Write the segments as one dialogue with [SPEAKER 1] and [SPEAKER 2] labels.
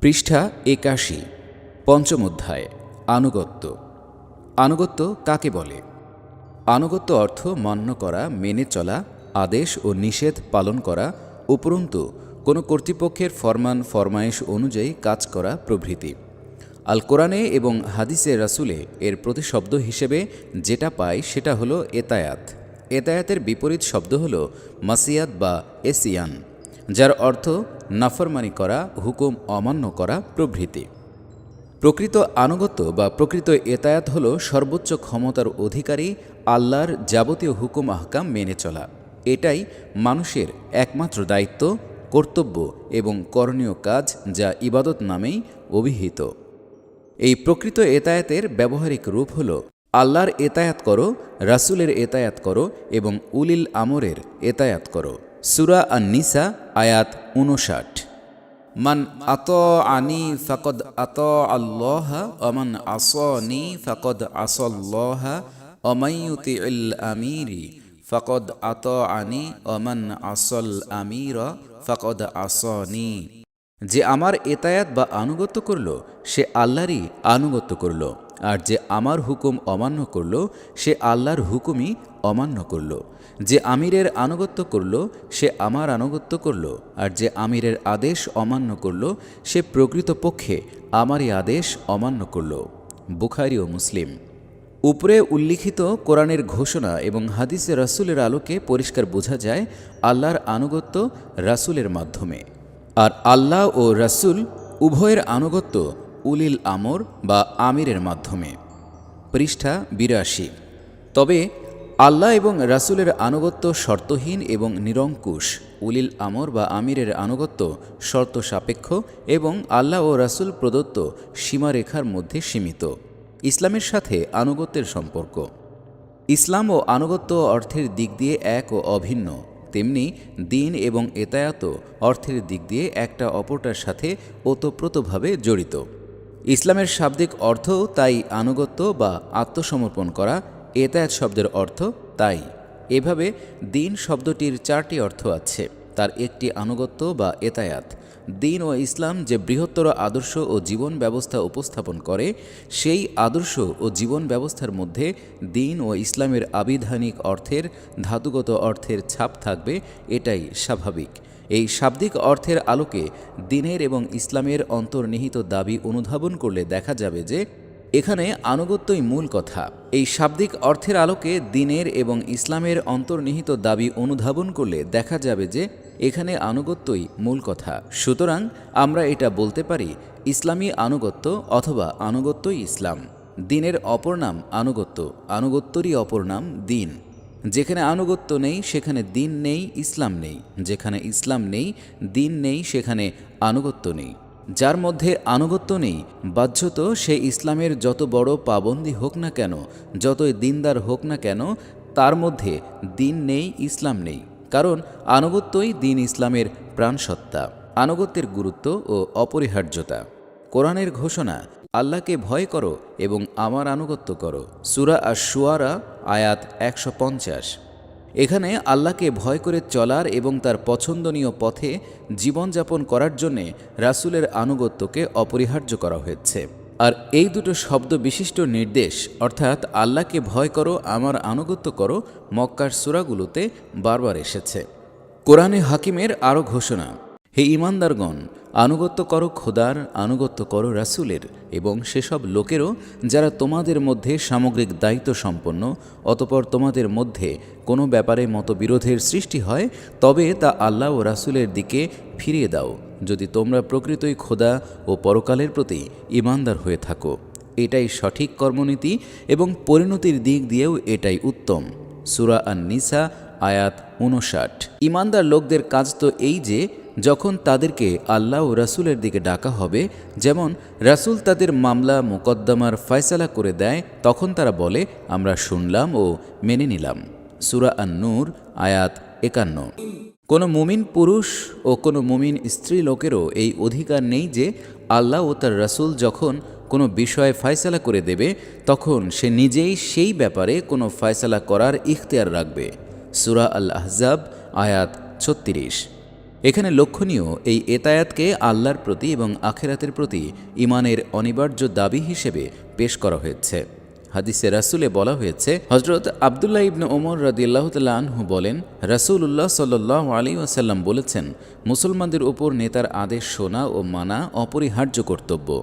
[SPEAKER 1] পৃষ্ঠা ৮১। পঞ্চম অধ্যায়। আনুগত্য। আনুগত্য কাকে বলে? আনুগত্য অর্থ মান্য করা, মেনে চলা, আদেশ ও নিষেধ পালন করা, উপরন্তু কোনো কর্তৃপক্ষের ফরমান ফরমায়েশ অনুযায়ী কাজ করা প্রভৃতি। আল কোরআনে এবং হাদিসে রাসূলে এর প্রতিশব্দ হিসেবে যেটা পাই সেটা হলো এতায়াত। এতায়াতের বিপরীত শব্দ হলো মাসিয়াত বা এসিয়ান, যার অর্থ নাফরমানি করা, হুকুম অমান্য করা প্রভৃতি। প্রকৃত আনুগত্য বা প্রকৃত এতায়াত হল সর্বোচ্চ ক্ষমতার অধিকারী আল্লাহর যাবতীয় হুকুম আহকাম মেনে চলা। এটাই মানুষের একমাত্র দায়িত্ব, কর্তব্য এবং করণীয় কাজ, যা ইবাদত নামেই অভিহিত। এই প্রকৃত এতায়াতের ব্যবহারিক রূপ হল আল্লাহর এতায়াত করো, রাসূলের এতায়াত করো এবং উলিল আমরের এতায়াত করো। সূরা আন-নিসা আয়াত ৫৯। মান আতাআনি ফাকাদ আতাআল্লাহা ওয়া মান আসানি ফাকাদ আসাল্লাহা ওয়া মান ইউতিইল আমিরি ফাকাদ আতাআনি ওয়া মান আসাল আমিরা ফাকাদ আসানি। যে আমার এতায়াত বা আনুগত্য করল সে আল্লাহরই আনুগত্য করল, আর যে আমার হুকুম অমান্য করল সে আল্লাহর হুকুমই অমান্য করল। যে আমিরের আনুগত্য করল সে আমার আনুগত্য করল, আর যে আমিরের আদেশ অমান্য করল সে প্রকৃতপক্ষে আমারই আদেশ অমান্য করল। বুখারী ও মুসলিম। উপরে উল্লিখিত কোরআনের ঘোষণা এবং হাদিসে রাসূলের আলোকে পরিষ্কার বোঝা যায় আল্লাহর আনুগত্য রাসূলের মাধ্যমে, আর আল্লাহ ও রাসূল উভয়ের আনুগত্য উলিল আমর বা আমিরের মাধ্যমে। পৃষ্ঠা ৮২। তবে আল্লাহ এবং রাসূলের আনুগত্য শর্তহীন এবং নিরঙ্কুশ, উলিল আমর বা আমিরের আনুগত্য শর্ত সাপেক্ষ এবং আল্লাহ ও রাসূল প্রদত্ত সীমারেখার মধ্যে সীমিত। ইসলামের সাথে আনুগত্যের সম্পর্ক। ইসলাম ও আনুগত্য অর্থের দিক দিয়ে এক ও অভিন্ন, তেমনি দ্বীন এবং এতায়াত অর্থের দিক দিয়ে একটা অপরটার সাথে ওতপ্রোতভাবে জড়িত। ইসলামের শাব্দিক অর্থও তাই আনুগত্য বা আত্মসমর্পণ করা, এতায়াত শব্দের অর্থ তাই। এভাবে দ্বীন শব্দটির ৪টি অর্থ আছে, তার একটি আনুগত্য বা এতায়াত। দ্বীন ও ইসলাম যে বৃহত্তর আদর্শ ও জীবন ব্যবস্থা উপস্থাপন করে, সেই আদর্শ ও জীবন ব্যবস্থার মধ্যে দ্বীন ও ইসলামের আবিধানিক অর্থের, ধাতুগত অর্থের ছাপ থাকবে, এটাই স্বাভাবিক। এই শাব্দিক অর্থের আলোকে দ্বীনের এবং ইসলামের অন্তর্নিহিত দাবি অনুধাবন করলে দেখা যাবে যে এখানে আনুগত্যই মূল কথা। এই শাব্দিক অর্থের আলোকে দ্বীনের এবং ইসলামের অন্তর্নিহিত দাবি অনুধাবন করলে দেখা যাবে যে এখানে আনুগত্যই মূল কথা। সুতরাং আমরা এটা বলতে পারি ইসলামী আনুগত্য অথবা আনুগত্যই ইসলাম। দ্বীনের অপর নাম আনুগত্য, আনুগত্যরই অপর নাম দ্বীন। যেখানে আনুগত্য নেই সেখানে দ্বীন নেই, ইসলাম নেই। যেখানে ইসলাম নেই, দ্বীন নেই, সেখানে আনুগত্য নেই। যার মধ্যে আনুগত্য নেই, বাহ্যত সে ইসলামের যত বড় পাবন্দী হোক না কেন, যতই দ্বীনদার হোক না কেন, তার মধ্যে দ্বীন নেই, ইসলাম নেই। কারণ আনুগত্যই দ্বীন ইসলামের প্রাণসত্তা। আনুগত্যের গুরুত্ব ও অপরিহার্যতা। কোরআনের ঘোষণা, আল্লাহকে ভয় করো এবং আমার আনুগত্য করো। সূরা আশ-শুআরা আয়াত ১৫০। এখানে আল্লাহকে ভয় করে চলার এবং তার পছন্দনীয় পথে জীবনযাপন করার জন্যে রাসূলের আনুগত্যকে অপরিহার্য করা হয়েছে। আর এই দুটো শব্দ বিশিষ্ট নির্দেশ, অর্থাৎ আল্লাহকে ভয় করো, আমার আনুগত্য করো, মক্কার সূরাগুলোতে বারবার এসেছে। কোরআনে হাকিমের আরও ঘোষণা, হে ঈমানদারগণ, আনুগত্য করো খোদার, আনুগত্য করো রাসূলের এবং সেসব লোকেরও যারা তোমাদের মধ্যে সামগ্রিক দায়িত্ব সম্পন্ন। অতপর তোমাদের মধ্যে কোনো ব্যাপারে মতবিরোধের সৃষ্টি হয়, তবে তা আল্লাহ ও রাসূলের দিকে ফিরিয়ে দাও, যদি তোমরা প্রকৃতই খোদা ও পরকালের প্রতি ঈমানদার হয়ে থাকো। এটাই সঠিক কর্মনীতি এবং পরিণতির দিক দিয়েও এটাই উত্তম। সূরা আন-নিসা আয়াত ৫৯। ঈমানদার লোকদের কাজ তো এই যে যখন তাদেরকে আল্লাহ ও রাসূলের দিকে ডাকা হবে, যেমন রাসূল তাদের মামলা মোকদ্দমার ফয়সালা করে দেয়, তখন তারা বলে আমরা শুনলাম ও মেনে নিলাম। সূরা আন-নূর আয়াত ৫১। কোনো মুমিন পুরুষ ও কোনো মুমিন স্ত্রী লোকেরও এই অধিকার নেই যে আল্লাহ ও তার রাসূল যখন কোনো বিষয়ে ফয়সালা করে দেবে তখন সে নিজেই সেই ব্যাপারে কোনো ফয়সালা করার ইখতিয়ার রাখবে। সূরা আল আহজাব আয়াত ৩৬। এখানে লক্ষণীয় এই এতায়াতকে আল্লাহর প্রতি এবং আখেরাতের প্রতি ইমানের অনিবার্য দাবি হিসেবে পেশ করা হয়েছে। হাদিসে রাসূলে বলা হয়েছে, হযরত আবদুল্লাহ ইবনে ওমর রাদিয়াল্লাহু তাআলা আনহু বলেন, রাসূলুল্লাহ সাল্লাল্লাহু আলাইহি ওয়াসাল্লাম বলেছেন, মুসলমানদের উপর নেতার আদেশ শোনা ও মানা অপরিহার্য কর্তব্য।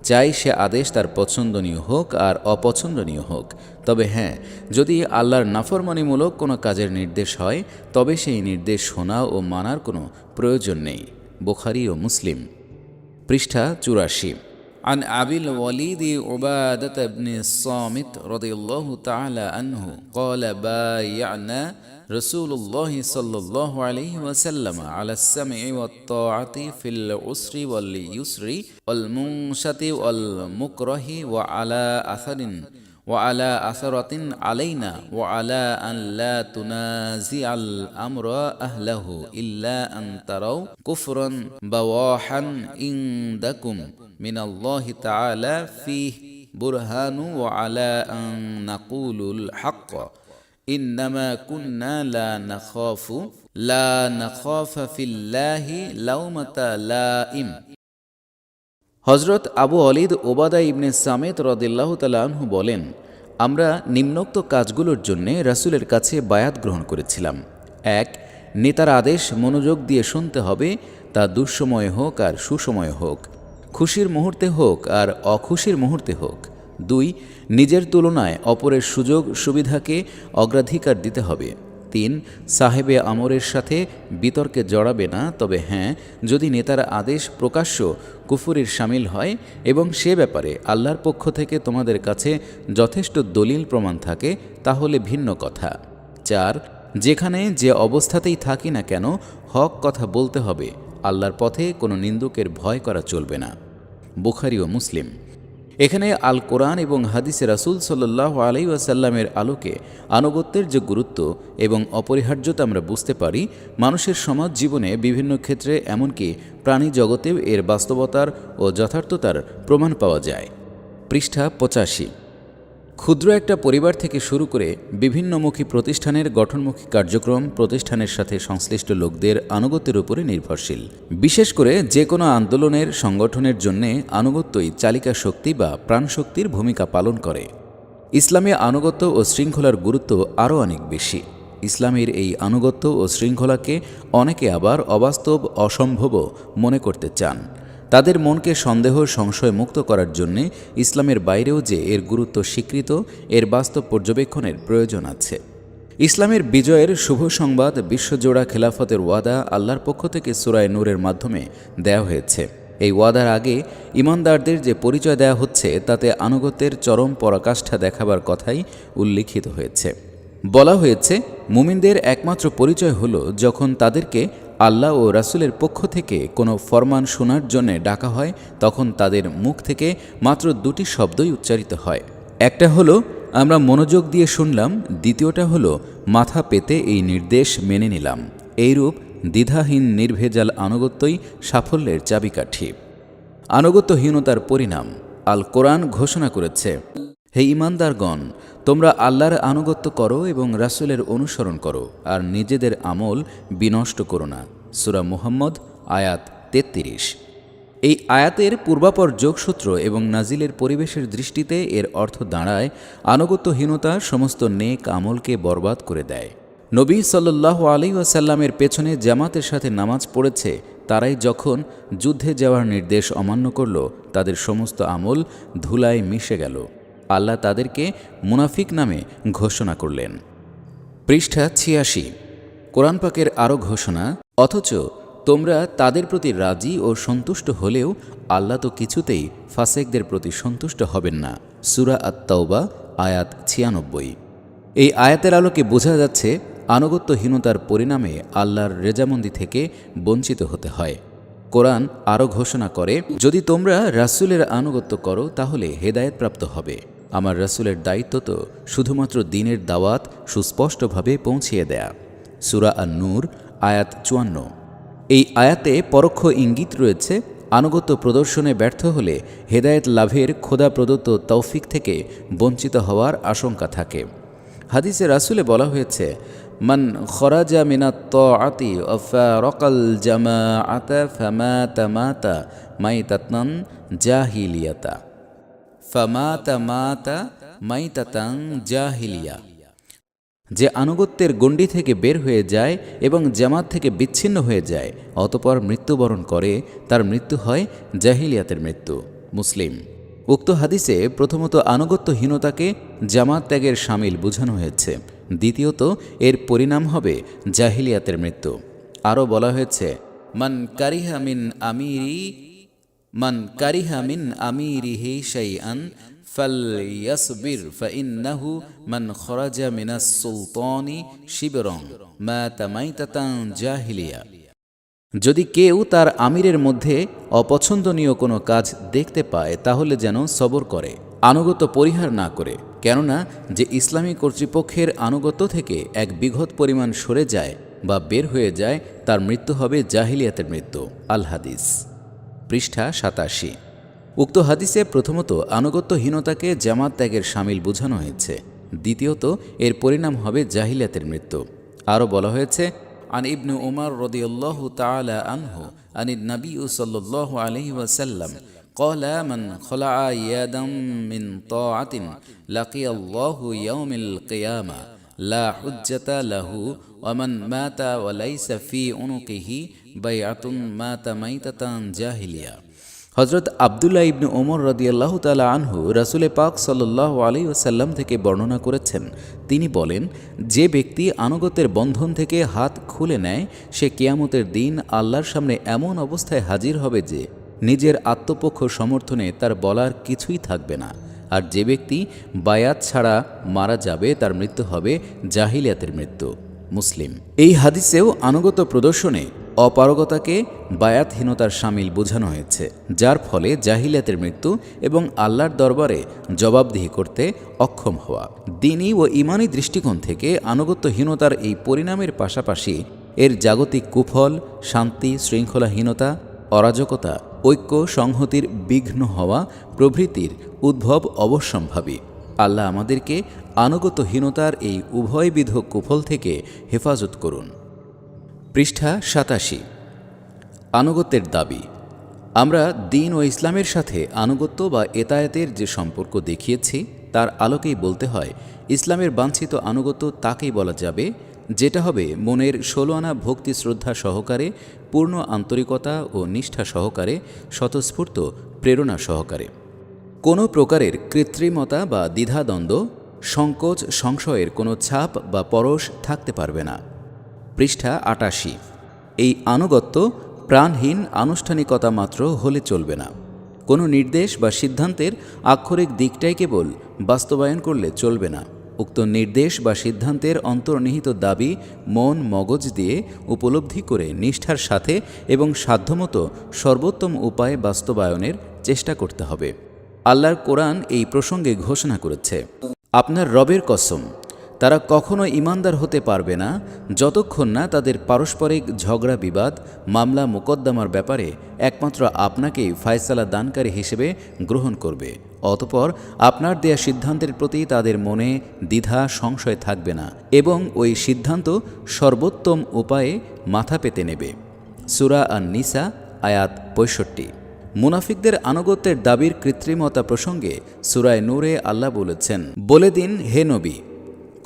[SPEAKER 1] চাই সে আদেশ তার পছন্দনীয় হোক আর অপছন্দনীয় হোক। তবে হ্যাঁ, যদি আল্লাহর নাফরমানিমূলক কোনো কাজের নির্দেশ হয় তবে সেই নির্দেশ শোনা ও মানার কোনো প্রয়োজন নেই। বুখারী ও মুসলিম। পৃষ্ঠা ৮৪। عن أبي الوليد عبادة بن الصامت رضي الله تعالى عنه قال بايعنا رسول الله صلى الله عليه وسلم على السمع والطاعة في العسر واليسر والمنشط والمكره وعلى أثرة علينا وعلى أن لا تنازع الأمر أهله إلا أن تروا كفرا بواحا عندكم من الله تعالى فيه برهان وعلى أن نقول الحق إنما كنا لا نخاف في الله لومة لائم। হযরত আবু ওলীদ ওবাদা ইবনে সামেত রাদিয়াল্লাহু তাআলা আনহু বলেন, আমরা নিম্নোক্ত কাজগুলোর জন্যে রাসূলের কাছে বায়াত গ্রহণ করেছিলাম। ১. নেতার আদেশ মনোযোগ দিয়ে শুনতে হবে, তা দুঃসময় হোক আর সুসময় হোক, খুশির মুহূর্তে হোক আর অখুশির মুহূর্তে হোক। ২. নিজের তুলনায় অপরের সুযোগ সুবিধাকে অগ্রাধিকার দিতে হবে। ৩. সাহেবে আমরের সাথে বিতর্কে জড়াবে না, তবে হ্যাঁ, যদি নেতার আদেশ প্রকাশ্য কুফুরির শামিল হয় এবং সে ব্যাপারে আল্লাহর পক্ষ থেকে তোমাদের কাছে যথেষ্ট দলিল প্রমাণ থাকে তাহলে ভিন্ন কথা। ৪. যেখানে যে অবস্থাতেই থাকি না কেন হক কথা বলতে হবে, আল্লাহর পথে কোনো নিন্দুকের ভয় করা চলবে না। বুখারী ও মুসলিম। এখানে আল কোরআন এবং হাদিসে রাসূল সাল্লাল্লাহু আলাইহি ওয়াসাল্লামের আলোকে আনুগত্যের যে গুরুত্ব এবং অপরিহার্যতা আমরা বুঝতে পারি। মানুষের সমাজ জীবনে বিভিন্ন ক্ষেত্রে এমনকি প্রাণী জগতেও এর বাস্তবতার ও যথার্থতার প্রমাণ পাওয়া যায়। পৃষ্ঠা ৮৫। ক্ষুদ্র একটা পরিবার থেকে শুরু করে বিভিন্নমুখী প্রতিষ্ঠানের গঠনমুখী কার্যক্রম প্রতিষ্ঠানের সাথে সংশ্লিষ্ট লোকদের আনুগত্যের উপরে নির্ভরশীল। বিশেষ করে যে কোনো আন্দোলনের সংগঠনের জন্যে আনুগত্যই চালিকা শক্তি বা প্রাণশক্তির ভূমিকা পালন করে। ইসলামে আনুগত্য ও শৃঙ্খলার গুরুত্ব আরও অনেক বেশি। ইসলামের এই আনুগত্য ও শৃঙ্খলাকে অনেকে আবার অবাস্তব অসম্ভবও মনে করতে চান। তাদের মনকে সন্দেহ সংশয় মুক্ত করার জন্যে ইসলামের বাইরেও যে এর গুরুত্ব স্বীকৃত, এর বাস্তব পর্যবেক্ষণের প্রয়োজন আছে। ইসলামের বিজয়ের শুভ সংবাদ বিশ্বজোড়া খেলাফতের ওয়াদা আল্লাহর পক্ষ থেকে সূরা নূরের মাধ্যমে দেয়া হয়েছে। এই ওয়াদার আগে ঈমানদারদের যে পরিচয় দেয়া হচ্ছে তাতে আনুগত্যের চরম পরাকাষ্ঠা দেখাবার কথাই উল্লিখিত হয়েছে। বলা হয়েছে, মুমিনদের একমাত্র পরিচয় হলো যখন তাদেরকে আল্লাহ ও রাসূলের পক্ষ থেকে কোনো ফরমান শোনার জন্যে ডাকা হয় তখন তাদের মুখ থেকে মাত্র দুটি শব্দই উচ্চারিত হয়। একটা হলো আমরা মনোযোগ দিয়ে শুনলাম, দ্বিতীয়টা হলো মাথা পেতে এই নির্দেশ মেনে নিলাম। এইরূপ দ্বিধাহীন নির্ভেজাল আনুগত্যই সাফল্যের চাবিকাঠি। আনুগত্যহীনতার পরিণাম আল কোরআন ঘোষণা করেছে, হে ঈমানদারগণ, তোমরা আল্লাহর আনুগত্য করো এবং রাসূলের অনুসরণ করো আর নিজেদের আমল বিনষ্ট করো না। সূরা মুহাম্মদ আয়াত ৩৩। এই আয়াতের পূর্বাপর যোগসূত্র এবং নাজিলের পরিবেশের দৃষ্টিতে এর অর্থ দাঁড়ায় আনুগত্যহীনতা সমস্ত নেক আমলকে বরবাদ করে দেয়। নবী সাল্লাল্লাহু আলাইহি ওয়াসাল্লামের পেছনে জামাতের সাথে নামাজ পড়েছে তারাই যখন যুদ্ধে যাওয়ার নির্দেশ অমান্য করল তাদের সমস্ত আমল ধুলায় মিশে গেল। আল্লাহ তাদেরকে মুনাফিক নামে ঘোষণা করলেন। পৃষ্ঠা ৮৬। কোরআন পাকের আরও ঘোষণা, অথচ তোমরা তাদের প্রতি রাজি ও সন্তুষ্ট হলেও আল্লাহ তো কিছুতেই ফাসেকদের প্রতি সন্তুষ্ট হবেন না। সূরা আত-তাওবা আয়াত ৯৬। এই আয়াতের আলোকে বোঝা যাচ্ছে আনুগত্যহীনতার পরিণামে আল্লাহর রেজামন্দি থেকে বঞ্চিত হতে হয়। কোরআন আরও ঘোষণা করে, যদি তোমরা রাসূলের আনুগত্য করো তাহলে হেদায়েতপ্রাপ্ত হবে। আমার রাসূলের দায়িত্ব তো শুধুমাত্র দ্বীনের দাওয়াত সুস্পষ্টভাবে পৌঁছিয়ে দেয়া। সূরা আন-নূর আয়াত ৫৪। এই আয়াতে পরোক্ষ ইঙ্গিত রয়েছে, আনুগত্য প্রদর্শনে ব্যর্থ হলে হেদায়েত লাভের খোদা প্রদত্ত তৌফিক থেকে বঞ্চিত হওয়ার আশঙ্কা থাকে। হাদিসে রাসূলে বলা হয়েছে, মান খরাজা মিনাত তাআতি ওয়া ফারাকাল জামাআতা ফামাতা মাতা মাইতাতান জাহিলিয়াতা ফামাতা মাতা মাইতাতান জাহিলিয়া। যে আনুগত্যের গণ্ডি থেকে বের হয়ে যায় এবং জামাত থেকে বিচ্ছিন্ন হয়ে যায় অতঃপর মৃত্যুবরণ করে, তার মৃত্যু হয় জাহিলিয়াতের মৃত্যু। মুসলিম। উক্ত হাদিসে প্রথমত আনুগত্যহীনতাকে জামাত ত্যাগের শামিল বোঝানো হয়েছে, দ্বিতীয়ত এর পরিণাম হবে জাহিলিয়াতের মৃত্যু। আরও বলা হয়েছে মান কারিহা মিন আমিরিহি শাইআন ফালইয়াসবির ফাইন্নাহু মান খরাজা মিনাস সুলতানি শিবরং মাতা মাইতাতান জাহিলিয়া। যদি কেউ তার আমিরের মধ্যে অপছন্দনীয় কোনো কাজ দেখতে পায় তাহলে যেন সবর করে, আনুগত্য পরিহার না করে, কেননা যে ইসলামী কর্তৃপক্ষের আনুগত্য থেকে এক বিঘত পরিমাণ সরে যায় বা বের হয়ে যায় তার মৃত্যু হবে জাহিলিয়াতের মৃত্যু। আল হাদিস, পৃষ্ঠা 87। উক্ত হাদিসে প্রথমত আনুগত্যহীনতাকে জামাত ত্যাগের শামিল বোঝানো হয়েছে, দ্বিতীয়ত এর পরিণাম হবে জাহিলিয়াতের মৃত্যু। আরও বলা হয়েছে আন ইবনু উমর রাদিয়াল্লাহু তাআলা আনহু আনিন নবী সাল্লাল্লাহু আলাইহি ওয়াসাল্লাম قال من خلع يدا من طاعة لقي الله يوم القيامة لا حجة له ومن مات وليس في عنقه بيعة مات ميتة جاهلية। হযরত আব্দুল্লাহ ইবনে ওমর রাদিয়াল্লাহু তাআলা আনহু রাসূল পাক সাল্লাল্লাহু আলাইহি ওয়াসাল্লাম থেকে বর্ণনা করেছেন, তিনি বলেন, যে ব্যক্তি আনুগত্যের বন্ধন থেকে হাত খুলে নেয় সে কিয়ামতের দিন আল্লাহর সামনে এমন অবস্থায় হাজির হবে যে নিজের আত্মপক্ষ সমর্থনে তার বলার কিছুই থাকবে না। আর যে ব্যক্তি বায়াত ছাড়া মারা যাবে তার মৃত্যু হবে জাহিলিয়াতের মৃত্যু। মুসলিম। এই হাদিসেও আনুগত্য প্রদর্শনে অপারগতাকে বায়াতহীনতার শামিল বোঝানো হয়েছে, যার ফলে জাহিলিয়াতের মৃত্যু এবং আল্লাহর দরবারে জবাবদিহি করতে অক্ষম হওয়া। দ্বীনি ও ঈমানি দৃষ্টিকোণ থেকে আনুগত্যহীনতার এই পরিণামের পাশাপাশি এর জাগতিক কুফল, শান্তি শৃঙ্খলাহীনতা, অরাজকতা, ঐক্য সংহতির বিঘ্ন হওয়া প্রভৃতির উদ্ভব অবশ্যম্ভাবী। আল্লাহ আমাদেরকে আনুগত্যহীনতার এই উভয়বিধ কুফল থেকে হেফাজত করুন। পৃষ্ঠা 87। আনুগত্যের দাবি। আমরা দ্বীন ও ইসলামের সাথে আনুগত্য বা এতায়াতের যে সম্পর্ক দেখিয়েছি তার আলোকেই বলতে হয়, ইসলামের বাঞ্ছিত আনুগত্য তাকেই বলা যাবে যেটা হবে মনের 16 আনা ভক্তি শ্রদ্ধা সহকারে, পূর্ণ আন্তরিকতা ও নিষ্ঠা সহকারে, স্বতঃস্ফূর্ত প্রেরণা সহকারে। কোনো প্রকারের কৃত্রিমতা বা দ্বিধাদ্বন্দ্ব, সংকোচ সংশয়ের কোনো ছাপ বা পরশ থাকতে পারবে না। পৃষ্ঠা 88। এই আনুগত্য প্রাণহীন আনুষ্ঠানিকতা মাত্র হলে চলবে না। কোনো নির্দেশ বা সিদ্ধান্তের আক্ষরিক দিকটাই কেবল বাস্তবায়ন করলে চলবে না। উক্ত নির্দেশ বা সিদ্ধান্তের অন্তর্নিহিত দাবি মন মগজ দিয়ে উপলব্ধি করে নিষ্ঠার সাথে এবং সাধ্যমতো সর্বোত্তম উপায়ে বাস্তবায়নের চেষ্টা করতে হবে। আল্লাহর কোরআন এই প্রসঙ্গে ঘোষণা করেছে, আপনার রবের কসম, তারা কখনো ঈমানদার হতে পারবে না যতক্ষণ না তাদের পারস্পরিক ঝগড়া বিবাদ মামলা মোকদ্দমার ব্যাপারে একমাত্র আপনাকেই ফায়সালা দানকারী হিসেবে গ্রহণ করবে। অতঃপর আপনার দেয়া সিদ্ধান্তের প্রতি তাদের মনে দ্বিধা সংশয় থাকবে না এবং ওই সিদ্ধান্ত সর্বোত্তম উপায়ে মাথা পেতে নেবে। সূরা আন-নিসা আয়াত 65। মুনাফিকদের আনুগত্যের দাবির কৃত্রিমতা প্রসঙ্গে সূরায়ে নূরে আল্লাহ বলেছেন, বলে দিন হে নবী,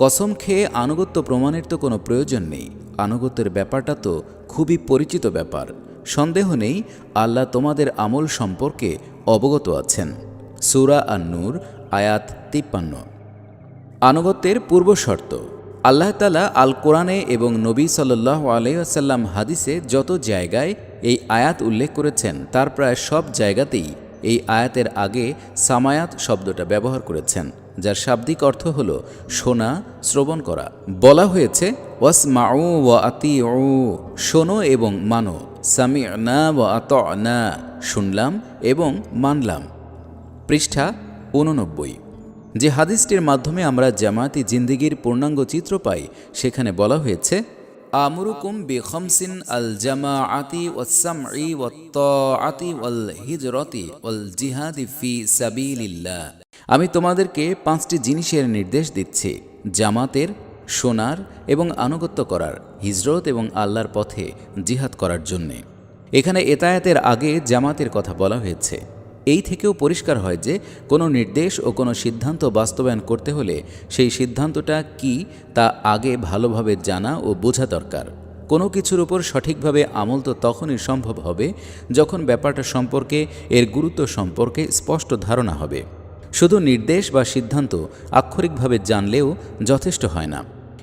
[SPEAKER 1] কসম খেয়ে আনুগত্য প্রমাণের তো কোনো প্রয়োজন নেই। আনুগত্যের ব্যাপারটা তো খুবই পরিচিত ব্যাপার। সন্দেহ নেই আল্লাহ তোমাদের আমল সম্পর্কে অবগত আছেন। সূরা আন-নূর আয়াত 53। আনুগত্যের পূর্বশর্ত। আল্লাহ তাআলা আল কোরআনে এবং নবী সাল্লাল্লাহু আলাইহি ওয়াসাল্লাম হাদিসে যত জায়গায় এই আয়াত উল্লেখ করেছেন তার প্রায় সব জায়গাতেই এই আয়াতের আগে সামায়াত শব্দটা ব্যবহার করেছেন, যার শাব্দিক অর্থ হল শোনা, শ্রবণ করা। বলা হয়েছে ওয়াসমাউ ওয়া আতিউ, শোনো এবং মানো। সামি'না ওয়া আতা'না, শুনলাম এবং মানলাম। পৃষ্ঠা 89। যে হাদিসটির মাধ্যমে আমরা জামায়াতি জিন্দেগির পূর্ণাঙ্গ চিত্র পাই সেখানে বলা হয়েছে, আমরুকুম বিখামসিন আল জামাআতি ওয়াস সামঈ ওয়াত তাআতি ওয়াল হিজরাতি ওয়াল জিহাদি ফি সাবিলিল্লাহ। আমি তোমাদেরকে 5টি জিনিসের নির্দেশ দিচ্ছি, জামাতের, শোনার এবং আনুগত্য করার, হিজরত এবং আল্লাহর পথে জিহাদ করার জন্যে। এখানে এতায়াতের আগে জামাতের কথা বলা হয়েছে। এই থেকেও পরিষ্কার হয় যে কোনো নির্দেশ ও কোনো সিদ্ধান্ত বাস্তবায়ন করতে হলে সেই সিদ্ধান্তটা কি তা আগে ভালোভাবে জানা ও বোঝা দরকার। কোনো কিছুর উপর সঠিকভাবে আমল তো তখনই সম্ভব হবে যখন ব্যাপারটা সম্পর্কে, এর গুরুত্ব সম্পর্কে স্পষ্ট ধারণা হবে। শুধু নির্দেশ বা সিদ্ধান্ত আক্ষরিকভাবে জানলেও যথেষ্ট হয় না,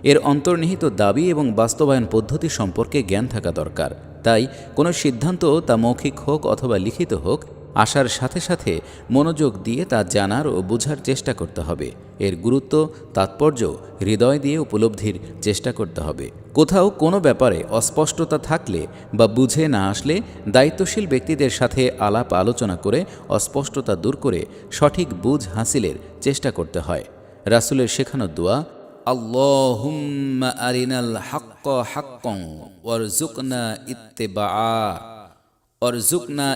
[SPEAKER 1] এর অন্তর্নিহিত দাবি এবং বাস্তবায়ন পদ্ধতি সম্পর্কে জ্ঞান থাকা দরকার। তাই কোনো সিদ্ধান্ত, তা মৌখিক হোক অথবা লিখিত হোক, আসার সাথে সাথে মনোযোগ দিয়ে তা জানার ও বোঝার চেষ্টা করতে হবে। এর গুরুত্ব, তাৎপর্য হৃদয় দিয়ে উপলব্ধির চেষ্টা করতে হবে। কোথাও কোনো ব্যাপারে অস্পষ্টতা থাকলে বা বুঝে না আসলে দায়িত্বশীল ব্যক্তিদের সাথে আলাপ আলোচনা করে অস্পষ্টতা দূর করে সঠিক বুঝ হাসিলের চেষ্টা করতে হয়। রাসূলের শেখানো দোয়া, আল্লাহুম্মা আরিনাল হাক্কা হাক্কান ওয়ারযুকনা ইত্তিবাআ অরজুকনা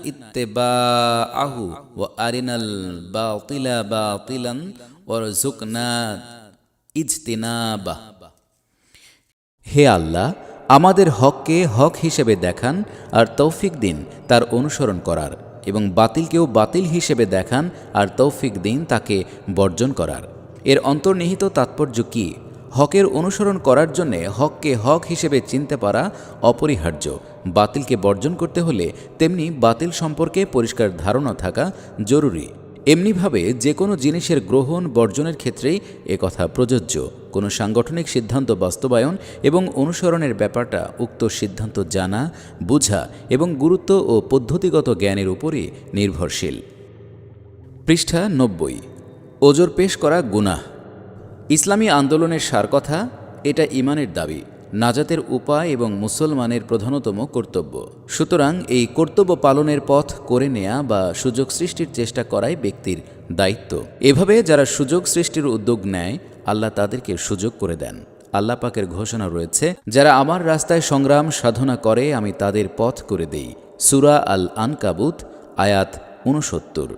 [SPEAKER 1] ইত্তেবাআহু ওয়া আরিনাল বাতিলা বাতিলান ওয়ারজুকনা ইজতিনাবা। হে আল্লাহ, আমাদের হককে হক হিসেবে দেখান আর তৌফিক দিন তার অনুসরণ করার, এবং বাতিলকেও বাতিল হিসেবে দেখান আর তৌফিক দিন তাকে বর্জন করার। এর অন্তর্নিহিত তাৎপর্য কি? হকের অনুসরণ করার জন্যে হককে হক হিসেবে চিনতে পারা অপরিহার্য। বাতিলকে বর্জন করতে হলে তেমনি বাতিল সম্পর্কে পরিষ্কার ধারণা থাকা জরুরি। এমনিভাবে যে কোনো জিনিসের গ্রহণ বর্জনের ক্ষেত্রেই একথা প্রযোজ্য। কোনো সাংগঠনিক সিদ্ধান্ত বাস্তবায়ন এবং অনুসরণের ব্যাপারটা উক্ত সিদ্ধান্ত জানা, বুঝা এবং গুরুত্ব ও পদ্ধতিগত জ্ঞানের উপরই নির্ভরশীল। পৃষ্ঠা 90। ওজর পেশ করা গুনাহ। ইসলামী আন্দোলনের সারকথা, এটা ঈমানের দাবি, নাজাতের উপায় এবং মুসলমানের প্রধানতম কর্তব্য। সুতরাং এই কর্তব্য পালনের পথ করে নেয়া বা সুযোগ সৃষ্টির চেষ্টা করাই ব্যক্তির দায়িত্ব। এভাবে যারা সুযোগ সৃষ্টির উদ্যোগ নেয়, আল্লাহ তাদেরকে সুযোগ করে দেন। আল্লাহ পাকের ঘোষণা রয়েছে, যারা আমার রাস্তায় সংগ্রাম সাধনা করে আমি তাদের পথ করে দেই। সূরা আল আনকাবুত আয়াত 69।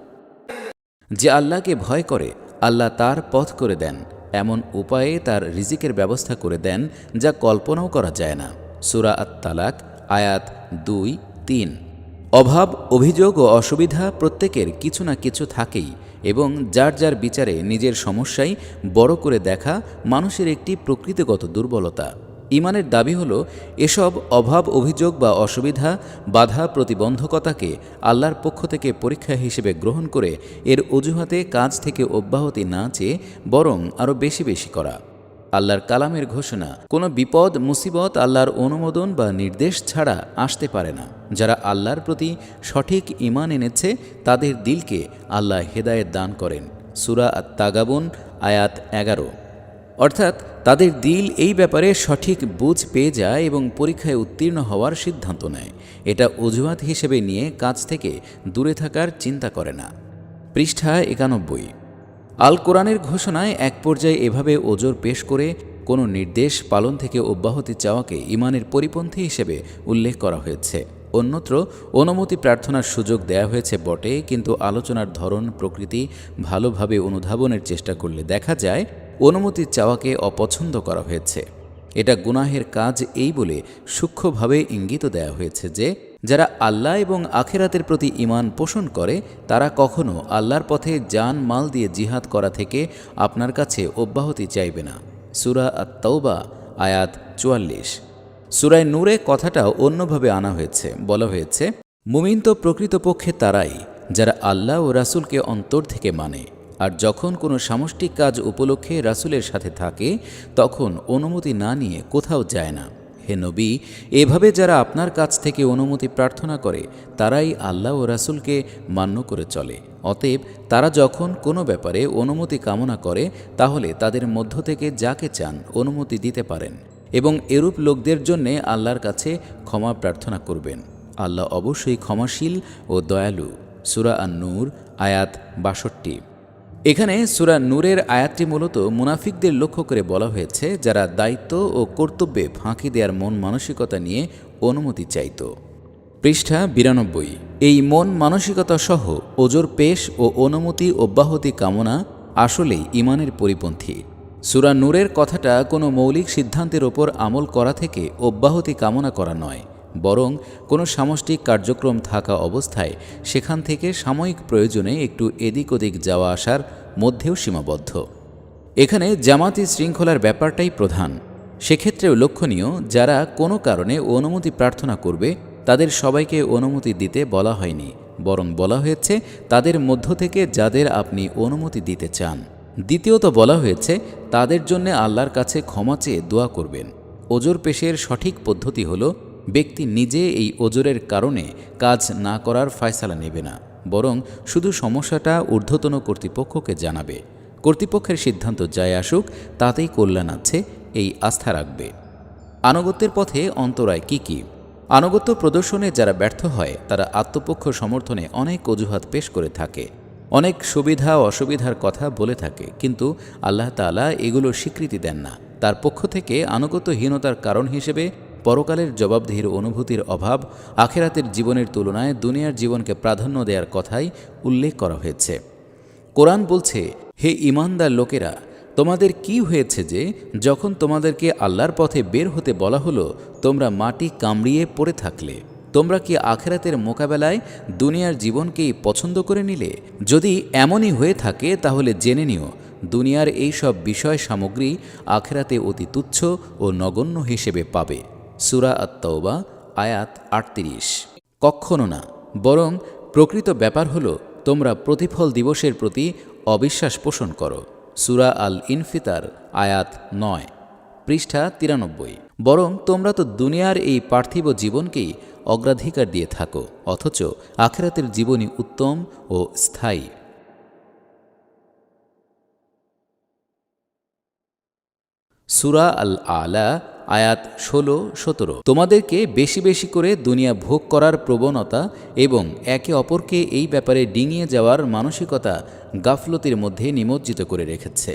[SPEAKER 1] যে আল্লাহকে ভয় করে আল্লাহ তার পথ করে দেন, এমন উপায়ে তার রিজিকের ব্যবস্থা করে দেন যা কল্পনাও করা যায় না। সূরা আত-তালাক আয়াত 2-3। অভাব, অভিযোগ ও অসুবিধা প্রত্যেকের কিছু না কিছু থাকেই, এবং যার যার বিচারে নিজের সমস্যাই বড় করে দেখা মানুষের একটি প্রকৃতিগত দুর্বলতা। ঈমানের দাবি হল এসব অভাব, অভিযোগ বা অসুবিধা, বাধা, প্রতিবন্ধকতাকে আল্লাহর পক্ষ থেকে পরীক্ষা হিসেবে গ্রহণ করে এর অজুহাতে কাজ থেকে অব্যাহতি না চেয়ে বরং আরও বেশি বেশি করা। আল্লাহর কালামের ঘোষণা, কোনো বিপদ মুসিবত আল্লাহর অনুমোদন বা নির্দেশ ছাড়া আসতে পারে না। যারা আল্লাহর প্রতি সঠিক ঈমান এনেছে তাদের দিলকে আল্লাহ হেদায়েত দান করেন। সূরা আত-তাগাবুন আয়াত 11। অর্থাৎ তাদের দিল এই ব্যাপারে সঠিক বুঝ পেয়ে যায় এবং পরীক্ষায় উত্তীর্ণ হওয়ার সিদ্ধান্ত নেয়। এটা অজুহাত হিসেবে নিয়ে কাজ থেকে দূরে থাকার চিন্তা করে না। পৃষ্ঠা 91। আল কোরআনের ঘোষণায় এক পর্যায়ে এভাবে ওজর পেশ করে কোনো নির্দেশ পালন থেকে অব্যাহতি চাওয়াকে ঈমানের পরিপন্থী হিসেবে উল্লেখ করা হয়েছে। অন্যত্র অনুমতি প্রার্থনার সুযোগ দেয়া হয়েছে বটে, কিন্তু আলোচনার ধরন, প্রকৃতি ভালোভাবে অনুধাবনের চেষ্টা করলে দেখা যায় অনুমতি চাওয়াকে অপছন্দ করা হয়েছে। এটা গুনাহের কাজ এই বলে সূক্ষ্মভাবে ইঙ্গিত দেয়া হয়েছে যে যারা আল্লাহ এবং আখিরাতের প্রতি ঈমান পোষণ করে তারা কখনো আল্লাহর পথে জান মাল দিয়ে জিহাদ করা থেকে আপনার কাছে অব্যাহতি চাইবে না। সূরা আত-তাওবা আয়াত 44। সূরায়ে নূরে কথাটা অন্যভাবে আনা হয়েছে। বলা হয়েছে, মুমিন তো প্রকৃতপক্ষে তারাই যারা আল্লাহ ও রাসূলকে অন্তর থেকে মানে, আর যখন কোনো সামষ্টিক কাজ উপলক্ষে রাসূলের সাথে থাকে তখন অনুমতি না নিয়ে কোথাও যায় না। হে নবী, এভাবে যারা আপনার কাছ থেকে অনুমতি প্রার্থনা করে তারাই আল্লাহ ও রাসূলকে মান্য করে চলে। অতএব তারা যখন কোনো ব্যাপারে অনুমতি কামনা করে তাহলে তাদের মধ্য থেকে যাকে চান অনুমতি দিতে পারেন, এবং এরূপ লোকদের জন্যে আল্লাহর কাছে ক্ষমা প্রার্থনা করবেন। আল্লাহ অবশ্যই ক্ষমাশীল ও দয়ালু। সূরা আন-নূর আয়াত 62। এখানে সূরা নূরের আয়াতটি মূলত মুনাফিকদের লক্ষ্য করে বলা হয়েছে, যারা দায়িত্ব ও কর্তব্যে ফাঁকি দেওয়ার মন মানসিকতা নিয়ে অনুমতি চাইত। পৃষ্ঠা 92। এই মন মানসিকতা সহ ওজর পেশ ও অনুমতি অব্যাহতি কামনা আসলেই ঈমানের পরিপন্থী। সূরা নূরের কথাটা কোনো মৌলিক সিদ্ধান্তের ওপর আমল করা থেকে অব্যাহতি কামনা করা নয়, বরং কোনো সামষ্টিক কার্যক্রম থাকা অবস্থায় সেখান থেকে সাময়িক প্রয়োজনে একটু এদিক ওদিক যাওয়া আসার মধ্যেও সীমাবদ্ধ। এখানে জামাতি শৃঙ্খলার ব্যাপারটাই প্রধান। সেক্ষেত্রেও লক্ষণীয়, যারা কোনো কারণে অনুমতি প্রার্থনা করবে তাদের সবাইকে অনুমতি দিতে বলা হয়নি, বরং বলা হয়েছে তাদের মধ্য থেকে যাদের আপনি অনুমতি দিতে চান। দ্বিতীয়ত বলা হয়েছে তাদের জন্য আল্লাহর কাছে ক্ষমা চেয়ে দোয়া করবেন। ওজর পেশের সঠিক পদ্ধতি হল ব্যক্তি নিজে এই ওজরের কারণে কাজ না করার ফয়সালা নেবে না, বরং শুধু সমস্যাটা ঊর্ধ্বতন কর্তৃপক্ষকে জানাবে। কর্তৃপক্ষের সিদ্ধান্ত যাই আসুক, তাতেই কল্যাণ আছে, এই আস্থা রাখবে। আনুগত্যের পথে অন্তরায় কি কি? আনুগত্য প্রদর্শনে যারা ব্যর্থ হয় তারা আত্মপক্ষ সমর্থনে অনেক অজুহাত পেশ করে থাকে, অনেক সুবিধা ও অসুবিধার কথা বলে থাকে, কিন্তু আল্লাহ তাআলা এগুলোর স্বীকৃতি দেন না। তার পক্ষ থেকে আনুগত্যহীনতার কারণ হিসেবে পরকালের জবাবদিহির অনুভূতির অভাব, আখেরাতের জীবনের তুলনায় দুনিয়ার জীবনকে প্রাধান্য দেওয়ার কথাই উল্লেখ করা হয়েছে। কোরআন বলছে, হে ঈমানদার লোকেরা, তোমাদের কি হয়েছে যে যখন তোমাদেরকে আল্লাহর পথে বের হতে বলা হলো তোমরা মাটি কামড়িয়ে পড়ে থাকলে? তোমরা কি আখেরাতের মোকাবেলায় দুনিয়ার জীবনকেই পছন্দ করে নিলে? যদি এমনই হয়ে থাকে তাহলে জেনে নিও দুনিয়ার এই সব বিষয় সামগ্রী আখেরাতে অতি তুচ্ছ ও নগণ্য হিসেবে পাবে। সূরা আত-তাওবা আয়াত ৩৮। কখনো না, বরং প্রকৃত ব্যাপার হলো তোমরা প্রতিফল দিবসের প্রতি অবিশ্বাস পোষণ করো। সূরা আল ইনফিতার আয়াত ৯, পৃষ্ঠা ৯৩। বরং তোমরা তো দুনিয়ার এই পার্থিব জীবনকেই অগ্রাধিকার দিয়ে থাকো, অথচ আখেরাতের জীবনই উত্তম ও স্থায়ী। সূরা আল আলা আয়াত ১৬-১৭। তোমাদেরকে বেশি বেশি করে দুনিয়া ভোগ করার প্রবণতা এবং একে অপরকে এই ব্যাপারে ডিঙিয়ে যাওয়ার মানসিকতা গাফলতির মধ্যে নিমজ্জিত করে রেখেছে।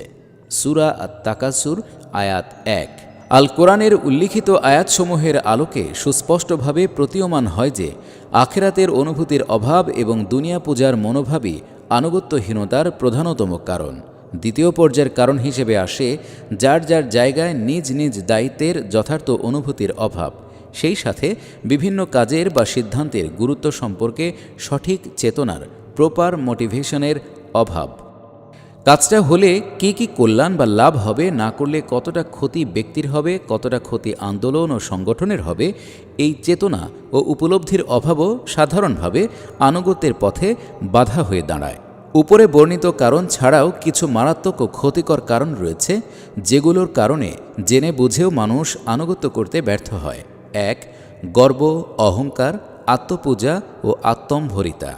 [SPEAKER 1] সূরা আত-তাকাসুর আয়াত ১। আল কোরআনের উল্লিখিত আয়াতসমূহের আলোকে সুস্পষ্টভাবে প্রতীয়মান হয় যে আখেরাতের অনুভূতির অভাব এবং দুনিয়া পূজার মনোভাবই আনুগত্যহীনতার প্রধানতম কারণ। দ্বিতীয় পর্যায়ের কারণ হিসেবে আসে যার যার জায়গায় নিজ নিজ দায়িত্বের যথার্থ অনুভূতির অভাব, সেই সাথে বিভিন্ন কাজের বা সিদ্ধান্তের গুরুত্ব সম্পর্কে সঠিক চেতনার প্রপার মোটিভেশনের অভাব। কাজটা হলে কি কি কল্যাণ বা লাভ হবে, না করলে কতটা ক্ষতি ব্যক্তির হবে, কতটা ক্ষতি আন্দোলন ও সংগঠনের হবে, এই চেতনা ও উপলব্ধির অভাবও সাধারণভাবে আনুগত্যের পথে বাধা হয়ে দাঁড়ায়। উপরে বর্ণিত কারণ ছাড়াও কিছু মারাত্মক ও ক্ষতিকর কারণ রয়েছে যেগুলোর কারণে জেনে বুঝেও মানুষ আনুগত্য করতে ব্যর্থ হয়। ১. গর্ব, অহংকার, আত্মপূজা ও আত্মম্ভরিতা।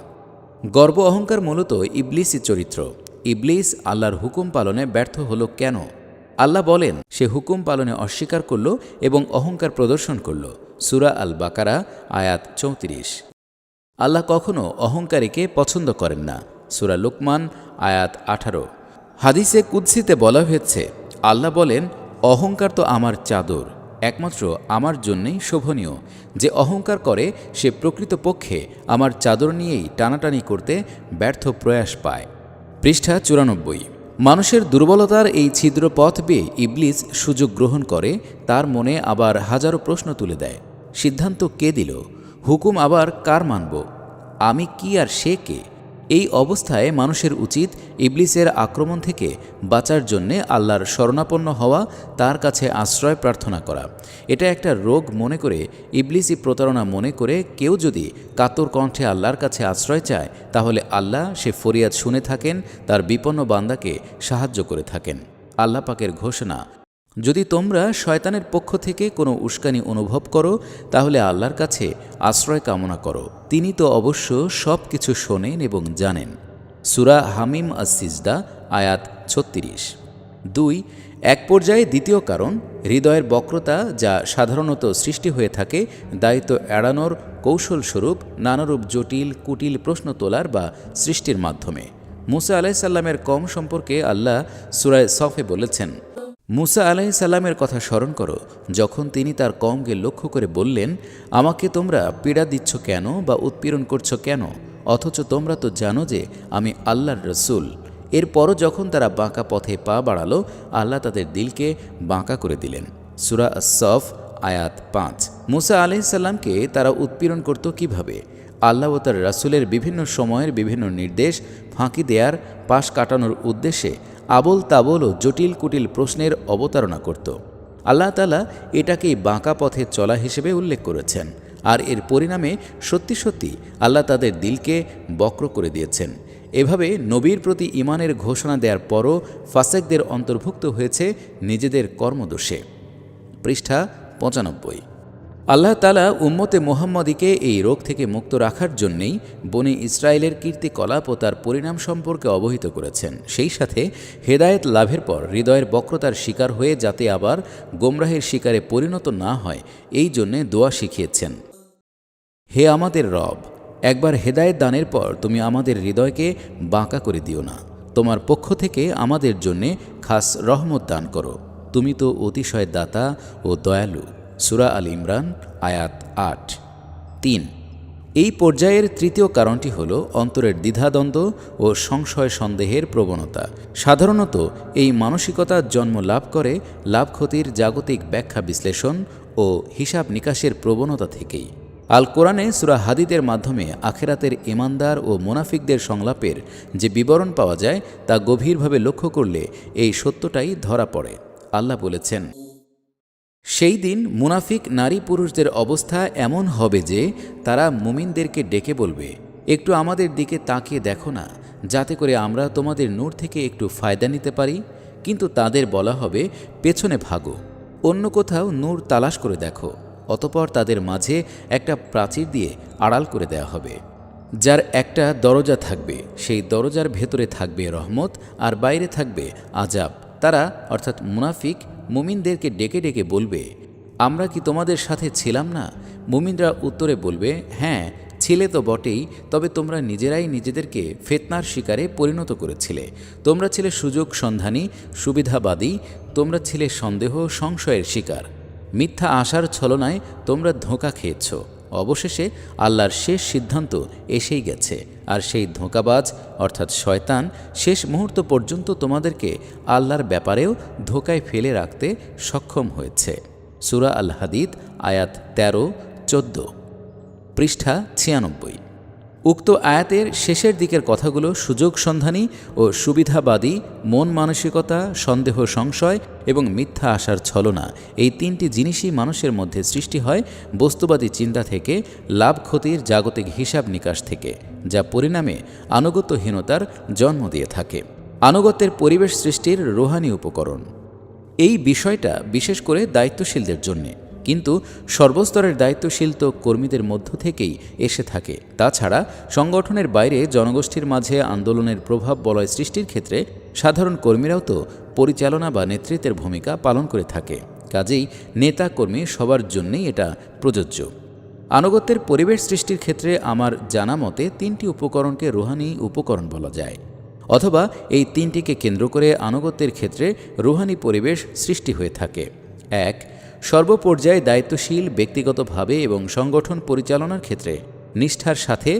[SPEAKER 1] গর্ব অহংকার মূলত ইবলিসি চরিত্র। ইবলিস আল্লাহর হুকুম পালনে ব্যর্থ হলো কেন? আল্লাহ বলেন সে হুকুম পালনে অস্বীকার করল এবং অহংকার প্রদর্শন করল। সূরা আল বাকারা আয়াত ৩৪। আল্লাহ কখনও অহংকারীকে পছন্দ করেন না। সূরা লুকমান আয়াত ১৮। হাদিসে কুদসিতে বলা হয়েছে, আল্লাহ বলেন, অহংকার তো আমার চাদর, একমাত্র আমার জন্যেই শোভনীয়। যে অহংকার করে সে প্রকৃতপক্ষে আমার চাদর নিয়েই টানাটানি করতে ব্যর্থ প্রয়াস পায়। পৃষ্ঠা ৯৪। মানুষের দুর্বলতার এই ছিদ্র পথ বেয়ে ইবলিস সুযোগ গ্রহণ করে, তার মনে আবার হাজারো প্রশ্ন তুলে দেয়। সিদ্ধান্ত কে দিল? হুকুম আবার কার মানব? আমি কি আর সে কে? এই অবস্থায় মানুষের উচিত ইবলিসের আক্রমণ থেকে বাঁচার জন্যে আল্লাহর শরণাপন্ন হওয়া, তার কাছে আশ্রয় প্রার্থনা করা। এটা একটা রোগ মনে করে, ইবলিসি প্রতারণা মনে করে কেউ যদি কাতর কণ্ঠে আল্লাহর কাছে আশ্রয় চায়, তাহলে আল্লাহ সে ফরিয়াদ শুনে থাকেন, তার বিপন্ন বান্দাকে সাহায্য করে থাকেন। আল্লাহ পাকের ঘোষণা, যদি তোমরা শয়তানের পক্ষ থেকে কোনো উস্কানি অনুভব করো তাহলে আল্লাহর কাছে আশ্রয় কামনা করো, তিনি তো অবশ্য সব কিছু শোনেন এবং জানেন। সূরা হামিম আস-সিজদা আয়াত ৩৬। ২. এক পর্যায়ে দ্বিতীয় কারণ হৃদয়ের বক্রতা, যা সাধারণত সৃষ্টি হয়ে থাকে দায়িত্ব এড়ানোর কৌশলস্বরূপ নানারূপ জটিল কুটিল প্রশ্ন তোলার বা সৃষ্টির মাধ্যমে। মুসা আলাইসাল্লামের কওম সম্পর্কে আল্লাহ সূরা সফে বলেছেন, মুসা আলাইসাল্লামের কথা স্মরণ করো যখন তিনি তার কওমকে লক্ষ্য করে বললেন, আমাকে তোমরা পীড়া দিচ্ছ কেন বা উৎপীড়ন করছো কেন? অথচ তোমরা তো জানো যে আমি আল্লাহর রসূল। এরপরও যখন তারা বাঁকা পথে পা বাড়ালো, আল্লাহ তাদের দিলকে বাঁকা করে দিলেন। সূরা আস-সফ আয়াত 5। মুসা আলাইহিসসালামকে তারা উৎপীড়ন করত কিভাবে? আল্লাহ ও তার রাসূলের বিভিন্ন সময়ের বিভিন্ন নির্দেশ ফাঁকি দেয়ার, পাশ কাটানোর উদ্দেশ্যে আবোল তাবোল ও জটিল কুটিল প্রশ্নের অবতারণা করত। আল্লাহ তাআলা এটাকেই বাঁকা পথে চলা হিসেবে উল্লেখ করেছেন। আর এর পরিণামে সত্যি সত্যি আল্লাহ তাদের দিলকে বক্র করে দিয়েছেন। এভাবে নবীর প্রতি ঈমানের ঘোষণা দেওয়ার পরও ফাসেকদের অন্তর্ভুক্ত হয়েছে নিজেদের কর্মদোষে। পৃষ্ঠা 95। আল্লাহ তাআলা উম্মতে মুহাম্মদীকে এই রোগ থেকে মুক্ত রাখার জন্যেই বনী ইসরায়েলের কীর্তিকলাপ ও তার পরিণাম সম্পর্কে অবহিত করেছেন। সেই সাথে হেদায়েত লাভের পর হৃদয়ের বক্রতার শিকার হয়ে যাতে আবার গোমরাহের শিকারে পরিণত না হয়, এই জন্যে দোয়া শিখিয়েছেন। হে আমাদের রব, একবার হেদায়েত দানের পর তুমি আমাদের হৃদয়কে বাঁকা করে দিও না। তোমার পক্ষ থেকে আমাদের জন্যে খাস রহমত দান করো। তুমি তো অতিশয় দাতা ও দয়ালু। সূরা আল ইমরান আয়াত 8। 3। এই পর্যায়ের তৃতীয় কারণটি হল অন্তরের দ্বিধাদ্বন্দ্ব ও সংশয় সন্দেহের প্রবণতা। সাধারণত এই মানসিকতা জন্ম লাভ করে লাভ ক্ষতির জাগতিক ব্যাখ্যা বিশ্লেষণ ও হিসাব নিকাশের প্রবণতা থেকেই। আল কোরআনে সূরা হাদীদের মাধ্যমে আখেরাতের ঈমানদার ও মুনাফিকদের সংলাপের যে বিবরণ পাওয়া যায় তা গভীরভাবে লক্ষ্য করলে এই সত্যটাই ধরা পড়ে। আল্লাহ বলেছেন, সেই দিন মুনাফিক নারী পুরুষদের অবস্থা এমন হবে যে তারা মুমিনদেরকে ডেকে বলবে, একটু আমাদের দিকে তাকিয়ে দেখো না, যাতে করে আমরা তোমাদের নূর থেকে একটু ফায়দা নিতে পারি। কিন্তু তাদের বলা হবে, পেছনে ভাগো, অন্য কোথাও নূর তালাশ করে দেখো। অতপর তাদের মাঝে একটা প্রাচীর দিয়ে আড়াল করে দেয়া হবে, যার একটা দরজা থাকবে। সেই দরজার ভেতরে থাকবে রহমত আর বাইরে থাকবে আজাব। তারা অর্থাৎ মুনাফিক মুমিনদেরকে ডেকে ডেকে বলবে, আমরা কি তোমাদের সাথে ছিলাম না? মুমিনরা উত্তরে বলবে, হ্যাঁ ছিলে তো বটেই, তবে তোমরা নিজেরাই নিজেদেরকে ফিতনার শিকারে পরিণত করেছিলে। তোমরা ছিলে সুযোগ সন্ধানী, সুবিধাবাদী। তোমরা ছিলে সন্দেহ সংশয়ের শিকার। মিথ্যা আশার ছলনায় তোমরা ধোঁকা খেয়েছ। অবশেষে আল্লাহর শেষ সিদ্ধান্ত এসেই গেছে, আর সেই ধোঁকাবাজ অর্থাৎ শয়তান শেষ মুহূর্ত পর্যন্ত তোমাদেরকে আল্লাহর ব্যাপারেও ধোঁকায় ফেলে রাখতে সক্ষম হয়েছে। সূরা আল হাদীদ আয়াত 13-14। পৃষ্ঠা 96। উক্ত আয়াতের শেষের দিকের কথাগুলো সুযোগ সন্ধানী ও সুবিধাবাদী, মন মানসিকতা, সন্দেহ সংশয় এবং মিথ্যা আশার ছলনা, এই তিনটি জিনিসই মানুষের মধ্যে সৃষ্টি হয় বস্তুবাদী চিন্তা থেকে, লাভ ক্ষতির জাগতিক হিসাব নিকাশ থেকে, যা পরিণামে আনুগত্যহীনতার জন্ম দিয়ে থাকে। আনুগত্যের পরিবেশ সৃষ্টির রুহানি উপকরণ। এই বিষয়টা বিশেষ করে দায়িত্বশীলদের জন্যে, কিন্তু সর্বস্তরের দায়িত্বশীল তো কর্মীদের মধ্য থেকেই এসে থাকে। তাছাড়া সংগঠনের বাইরে জনগোষ্ঠীর মাঝে আন্দোলনের প্রভাব বলয় সৃষ্টির ক্ষেত্রে সাধারণ কর্মীরাও তো পরিচালনা বা নেতৃত্বের ভূমিকা পালন করে থাকে। কাজেই নেতা কর্মী সবার জন্যেই এটা প্রযোজ্য। আনুগত্যের পরিবেশ সৃষ্টির ক্ষেত্রে আমার জানা মতে তিনটি উপকরণকে রুহানি উপকরণ বলা যায়, অথবা এই তিনটিকে কেন্দ্র করে আনুগত্যের ক্ষেত্রে রুহানি পরিবেশ সৃষ্টি হয়ে থাকে। 1. সর্বপর্যায়ে দায়িত্বশীল ব্যক্তিগতভাবে এবং সংগঠন পরিচালনার ক্ষেত্রে নিষ্ঠার সাথে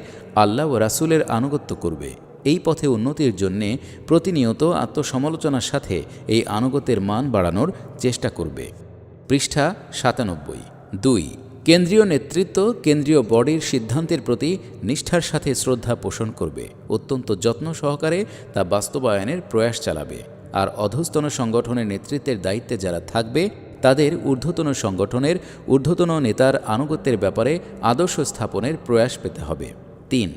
[SPEAKER 1] আল্লাহ ও রাসূলের আনুগত্য করবে। এই পথে উন্নতির জন্যে প্রতিনিয়ত আত্মসমালোচনার সাথে এই আনুগত্যের মান বাড়ানোর চেষ্টা করবে। পৃষ্ঠা 97। 2. কেন্দ্রীয় নেতৃত্ব কেন্দ্রীয় বডির সিদ্ধান্তের প্রতি নিষ্ঠার সাথে শ্রদ্ধা পোষণ করবে, অত্যন্ত যত্ন সহকারে তা বাস্তবায়নের প্রয়াস চালাবে। আর অধস্তন সংগঠনের নেতৃত্বের দায়িত্বে যারা থাকবে তাদের ঊর্ধ্বতন সংগঠনের ঊর্ধ্বতন নেতার আনুগত্যের ব্যাপারে আদর্শ স্থাপনের প্রয়াস পেতে হবে। 3.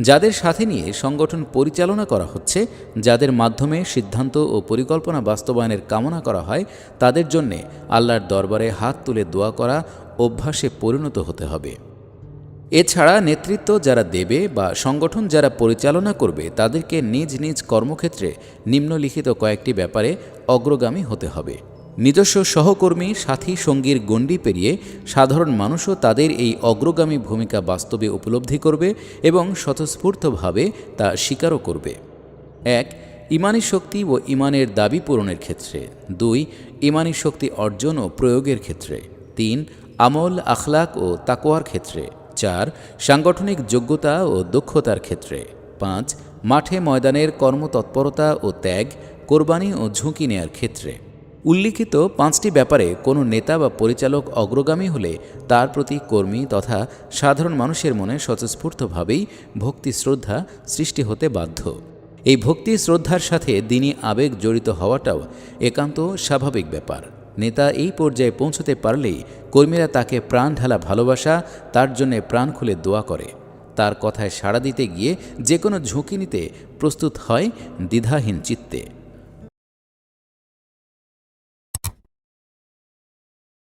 [SPEAKER 1] যাদের সাথে নিয়ে সংগঠন পরিচালনা করা হচ্ছে, যাদের মাধ্যমে সিদ্ধান্ত ও পরিকল্পনা বাস্তবায়নের কামনা করা হয়, তাদের জন্যে আল্লাহর দরবারে হাত তুলে দোয়া করা অভ্যাসে পরিণত হতে হবে। এছাড়া নেতৃত্ব যারা দেবে বা সংগঠন যারা পরিচালনা করবে তাদেরকে নিজ নিজ কর্মক্ষেত্রে নিম্নলিখিত কয়েকটি ব্যাপারে অগ্রগামী হতে হবে। নিজস্ব সহকর্মী সাথী সঙ্গীর গণ্ডি পেরিয়ে সাধারণ মানুষও তাদের এই অগ্রগামী ভূমিকা বাস্তবে উপলব্ধি করবে এবং স্বতঃস্ফূর্তভাবে তা স্বীকারও করবে। 1. ঈমানী শক্তি ও ঈমানের দাবি পূরণের ক্ষেত্রে। 2. ঈমানী শক্তি অর্জন ও প্রয়োগের ক্ষেত্রে। 3. আমল, আখলাক ও তাকওয়ার ক্ষেত্রে। 4. সাংগঠনিক যোগ্যতা ও দক্ষতার ক্ষেত্রে। 5. মাঠে ময়দানের কর্মতৎপরতা ও ত্যাগ, কোরবানি ও ঝুঁকি নেয়ার ক্ষেত্রে। উল্লিখিত 5টি ব্যাপারে কোনো নেতা বা পরিচালক অগ্রগামী হলে তার প্রতি কর্মী তথা সাধারণ মানুষের মনে স্বতঃস্ফূর্তভাবেই ভক্তি শ্রদ্ধা সৃষ্টি হতে বাধ্য। এই ভক্তি শ্রদ্ধার সাথে দিনী আবেগ জড়িত হওয়াটাও একান্ত স্বাভাবিক ব্যাপার। নেতা এই পর্যায়ে পৌঁছতে পারলেই কর্মীরা তাকে প্রাণ ঢালা ভালোবাসা, তার জন্যে প্রাণ খুলে দোয়া করে। তার কথায় সাড়া দিতে গিয়ে যে কোনো ঝুঁকি নিতে প্রস্তুত হয় দ্বিধাহীন চিত্তে।